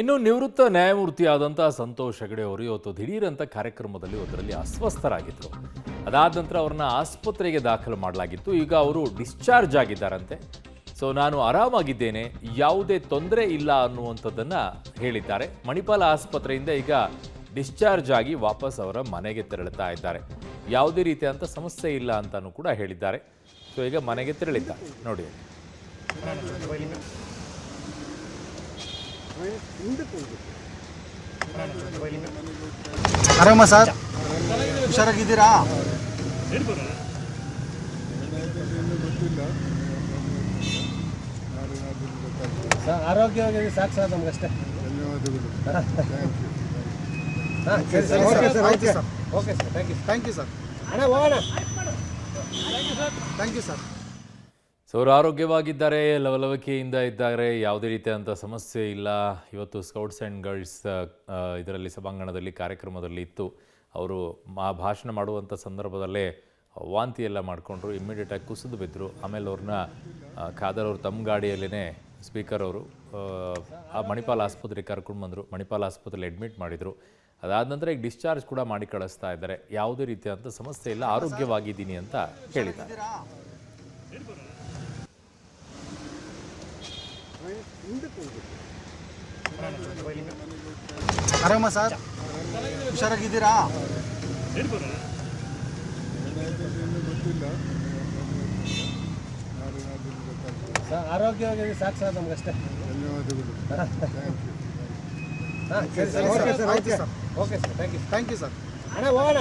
ಇನ್ನು ನಿವೃತ್ತ ನ್ಯಾಯಮೂರ್ತಿಯಾದಂಥ ಸಂತೋಷ್ ಹೆಗಡೆ ಅವರು ಇವತ್ತು ದಿಢೀರಂತ ಕಾರ್ಯಕ್ರಮದಲ್ಲಿ ಒಂದರಲ್ಲಿ ಅಸ್ವಸ್ಥರಾಗಿದ್ದರು. ಅದಾದ ನಂತರ ಅವ್ರನ್ನ ಆಸ್ಪತ್ರೆಗೆ ದಾಖಲು ಮಾಡಲಾಗಿತ್ತು. ಈಗ ಅವರು ಡಿಸ್ಚಾರ್ಜ್ ಆಗಿದ್ದಾರಂತೆ. ಸೊ ನಾನು ಆರಾಮಾಗಿದ್ದೇನೆ, ಯಾವುದೇ ತೊಂದರೆ ಇಲ್ಲ ಅನ್ನುವಂಥದ್ದನ್ನು ಹೇಳಿದ್ದಾರೆ. ಮಣಿಪಾಲ ಆಸ್ಪತ್ರೆಯಿಂದ ಈಗ ಡಿಸ್ಚಾರ್ಜ್ ಆಗಿ ವಾಪಸ್ ಅವರ ಮನೆಗೆ ತೆರಳುತ್ತಾ ಇದ್ದಾರೆ. ಯಾವುದೇ ರೀತಿಯಾದಂಥ ಸಮಸ್ಯೆ ಇಲ್ಲ ಅಂತಲೂ ಕೂಡ ಹೇಳಿದ್ದಾರೆ. ಸೊ ಈಗ ಮನೆಗೆ ತೆರಳಿದ್ದಾರೆ ನೋಡಿ. ಆರಾಮ ಸರ್, ಹುಷಾರಾಗಿದ್ದೀರಾ? ಸರ್ ಆರೋಗ್ಯವಾಗಿ ಸಾಕು ಸರ್, ನಮಗಷ್ಟೇ. Okay sir, thank you sir. ಅಣ್ಣ ಹೋಗೋಣ. Thank you sir. ಸೊ ಅವರು ಆರೋಗ್ಯವಾಗಿದ್ದಾರೆ, ಲವಲವಿಕೆಯಿಂದ ಇದ್ದಾರೆ, ಯಾವುದೇ ರೀತಿಯಾದಂಥ ಸಮಸ್ಯೆ ಇಲ್ಲ. ಇವತ್ತು ಸ್ಕೌಟ್ಸ್ ಆ್ಯಂಡ್ ಗರ್ಲ್ಸ್ ಇದರಲ್ಲಿ ಸಭಾಂಗಣದಲ್ಲಿ ಕಾರ್ಯಕ್ರಮದಲ್ಲಿ ಇತ್ತು. ಅವರು ಭಾಷಣ ಮಾಡುವಂಥ ಸಂದರ್ಭದಲ್ಲೇ ವಾಂತಿ ಎಲ್ಲ ಮಾಡಿಕೊಂಡ್ರು, ಇಮ್ಮಿಡಿಯೇಟಾಗಿ ಕುಸಿದು ಬಿದ್ದರು. ಆಮೇಲೆ ಅವ್ರನ್ನ ಖಾದರ್ ಅವರು ತಮ್ಮ ಗಾಡಿಯಲ್ಲೇ ಸ್ಪೀಕರ್ ಅವರು ಆ ಮಣಿಪಾಲ ಆಸ್ಪತ್ರೆಗೆ ಕರ್ಕೊಂಡು ಬಂದರು. ಮಣಿಪಾಲ ಆಸ್ಪತ್ರೆಯಲ್ಲಿ ಅಡ್ಮಿಟ್ ಮಾಡಿದರು. ಅದಾದ ನಂತರ ಈಗ ಡಿಸ್ಚಾರ್ಜ್ ಕೂಡ ಮಾಡಿ ಕಳಿಸ್ತಾ ಇದ್ದಾರೆ. ಯಾವುದೇ ರೀತಿಯಾದಂಥ ಸಮಸ್ಯೆ ಇಲ್ಲ, ಆರೋಗ್ಯವಾಗಿದ್ದೀನಿ ಅಂತ ಹೇಳಿದ್ದಾರೆ. ಆರಾಮ ಸರ್, ಹುಷಾರಾಗಿದ್ದೀರಾ? ಸರ್ ಆರೋಗ್ಯವಾಗಿ ಸಾಕು ಸರ್, ನಮಗಷ್ಟೇ. Okay sir, okay sir, thank you sir. ಅಣ್ಣ ಹೋಗೋಣ.